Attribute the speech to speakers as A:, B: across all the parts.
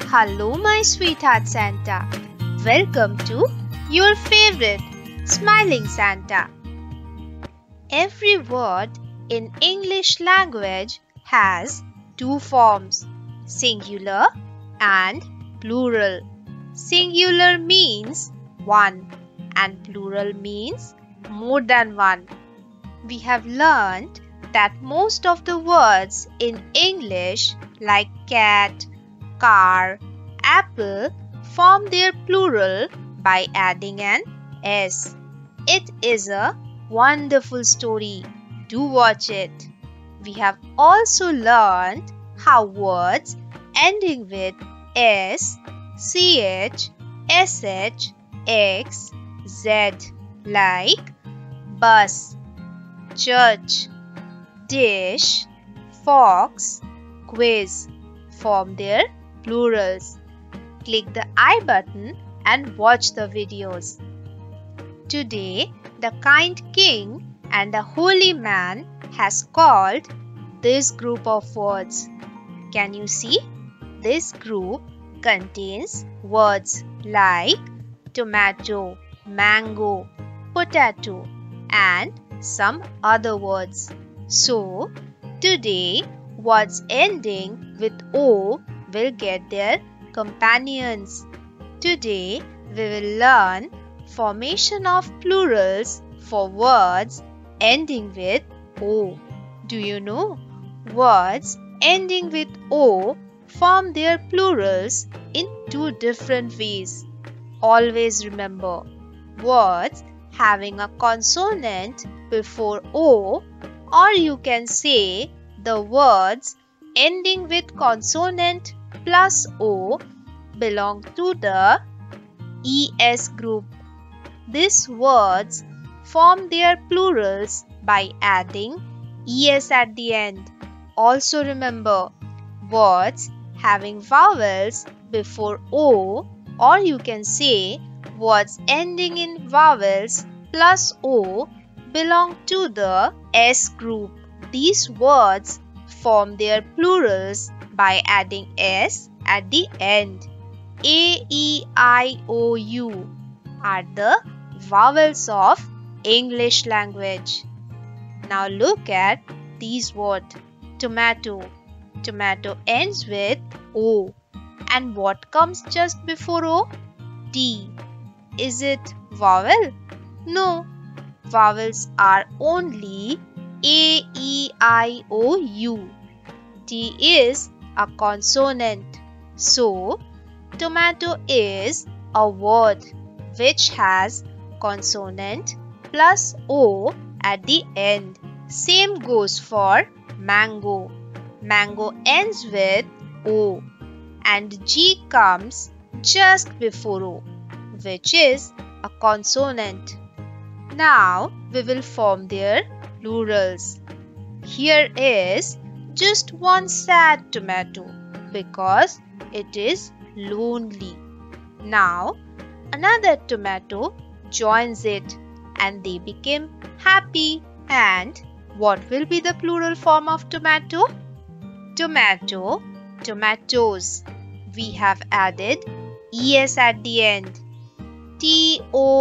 A: Hello, my sweetheart Santa. Welcome to your favorite Smiling Santa. Every word in English language has two forms, singular and plural. Singular means one and plural means more than one. We have learned that most of the words in English like cat, car, apple form their plural by adding an S. It is a wonderful story. Do watch it. We have also learned how words ending with S, CH, SH, X, Z like bus, church, dish, fox, quiz form their plurals. Click the I button and watch the videos. Today, the kind king and the holy man has called this group of words. Can you see? This group contains words like tomato, mango, potato, and some other words. So, today, words ending with O will get their companions. Today, we will learn formation of plurals for words ending with O. Do you know? Words ending with O form their plurals in two different ways. Always remember, words having a consonant before O, or you can say the words ending with consonant plus O belong to the ES group. These words form their plurals by adding ES at the end. Also remember, words having vowels before O, or you can say words ending in vowels plus O belong to the S group. These words form their plurals by adding S at the end. A, E, I, O, U are the vowels of English language. Now look at these words. Tomato. Tomato ends with O. And what comes just before O? T. Is it vowel? No. Vowels are only A, E, I, O, U. T is a consonant. So, tomato is a word which has consonant plus O at the end. Same goes for mango. Mango ends with O and G comes just before O, which is a consonant. Now we will form their plurals. Here is just one sad tomato because it is lonely. Now another tomato joins it and they became happy. And what will be the plural form of tomato? Tomato, tomatoes. We have added ES at the end. Tomatoes.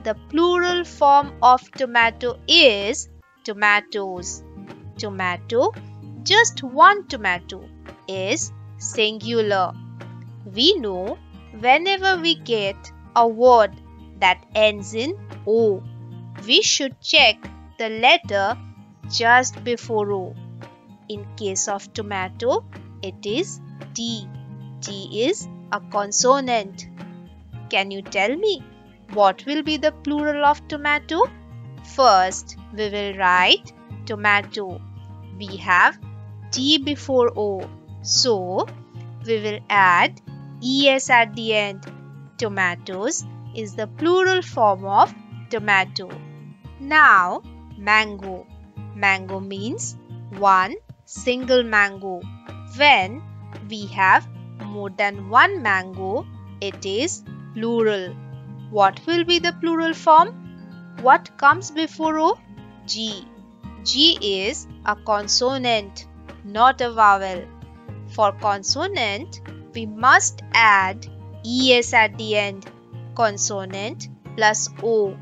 A: The plural form of tomato is tomatoes. Tomato, just one tomato, is singular. We know whenever we get a word that ends in O, we should check the letter just before O. In case of tomato, it is T. T is a consonant. Can you tell me what will be the plural of tomato? First, we will write tomato. We have T before O. So, we will add ES at the end. Tomatoes is the plural form of tomato. Now, mango. Mango means one single mango. When we have more than one mango, it is plural. What will be the plural form? What comes before O? G. G is a consonant. not a vowel. For consonant, we must add es at the end. Consonant plus o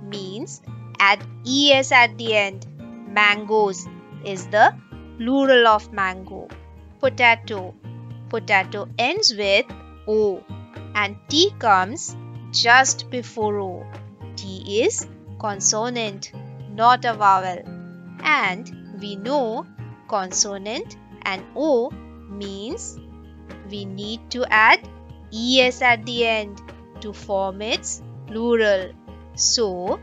A: means add es at the end. Mangoes is the plural of mango. Potato. Potato ends with o and t comes just before o. T is consonant, not a vowel. And we know consonant and o means we need to add es at the end to form its plural. So,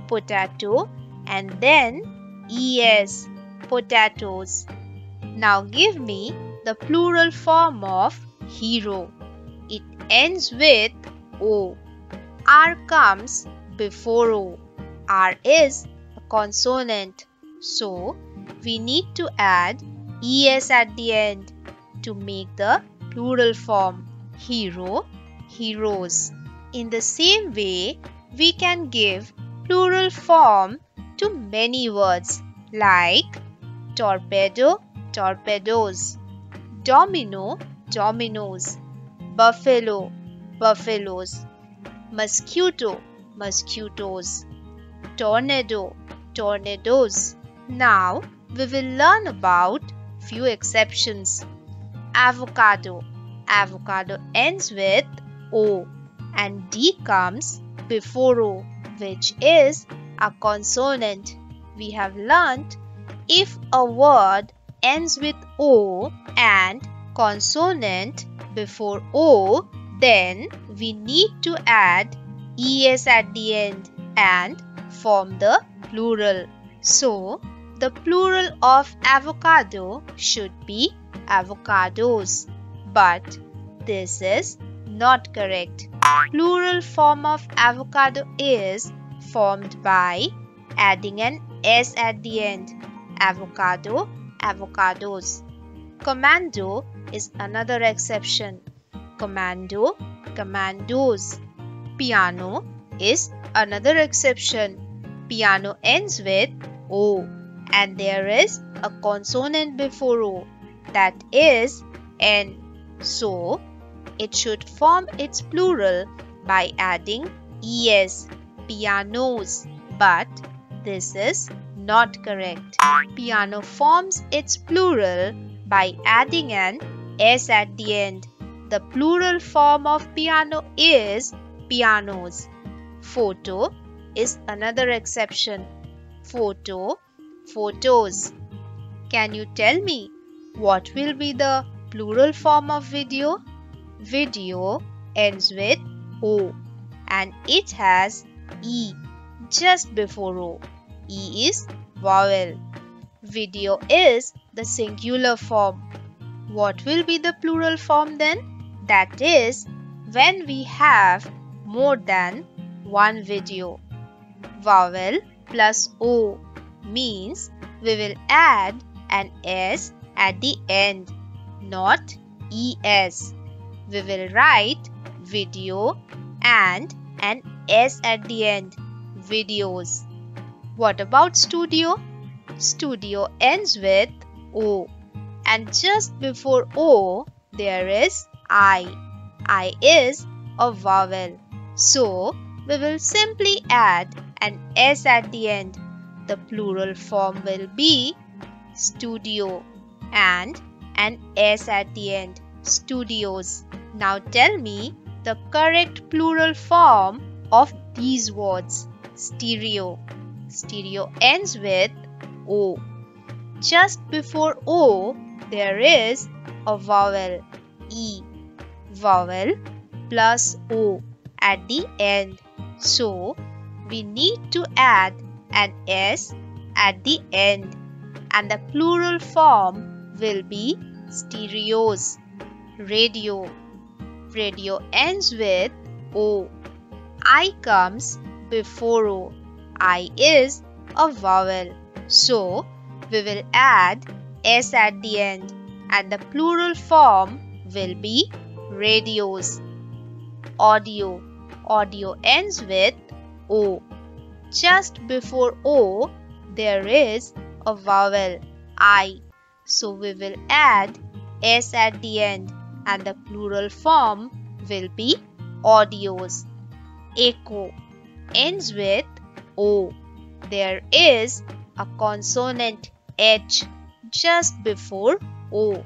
A: potato and then es, potatoes. Now give me the plural form of hero. It ends with o. R comes before o. R is a consonant. So, we need to add es at the end to make the plural form. Hero, heroes. In the same way, we can give plural form to many words like torpedo, torpedoes, domino, dominoes, buffalo, buffaloes, mosquito, mosquitoes, tornado, tornadoes. Now we will learn about few exceptions. Avocado. Avocado ends with o and d comes before o, which is a consonant. We have learnt if a word ends with o and consonant before o, then we need to add es at the end and form the plural. So, the plural of avocado should be avocados. But this is not correct. Plural form of avocado is formed by adding an s at the end. Avocado, avocados. Commando is another exception. Commando, commandos. Piano is another exception. Piano ends with o and there is a consonant before o, that is n. So, it should form its plural by adding es, pianos. But this is not correct. Piano forms its plural by adding an s at the end. The plural form of piano is pianos. Photo is another exception. Photo, photos. Can you tell me what will be the plural form of video? Video ends with o and it has e just before o. E is vowel. Video is the singular form. What will be the plural form then? That is when we have more than one video. Vowel plus o means we will add an s at the end, not es. We will write video and an s at the end, videos. What about studio? Studio ends with o and just before o there is I. I is a vowel. So we will simply add an s at the end. The plural form will be studio and an s at the end, studios. Now tell me the correct plural form of these words. Stereo. Stereo ends with o. Just before o there is a vowel e. Vowel plus o at the end. So we need to add an s at the end and the plural form will be stereos. Radio. Radio ends with o. I comes before o. I is a vowel. So we will add s at the end and the plural form will be radios. Audio. Audio ends with o. Just before o there is a vowel I. so we will add S at the end and the plural form will be audios. Echo ends with O. There is a consonant H just before O.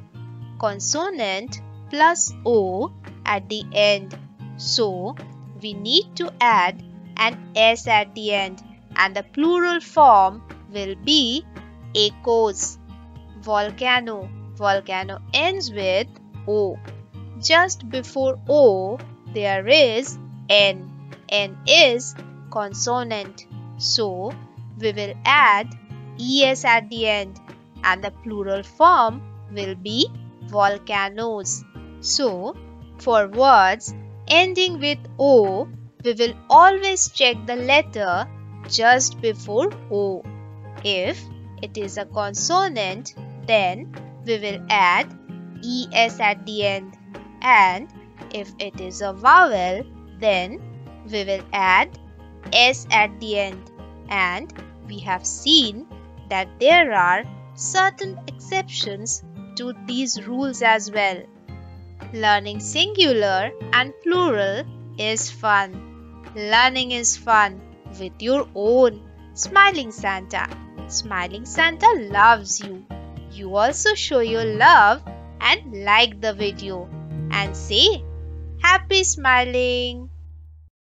A: Consonant plus O at the end. So we need to add an S at the end and the plural form will be echoes. Volcano. Volcano ends with O. Just before O there is N. N is consonant. So we will add ES at the end and the plural form will be volcanoes. So for words ending with O, we will always check the letter just before O. If it is a consonant, then we will add ES at the end, and if it is a vowel, then we will add S at the end. And we have seen that there are certain exceptions to these rules as well. Learning singular and plural is fun. Learning is fun with your own Smiling Santa. Smiling Santa loves you. You also show your love and like the video and say happy smiling.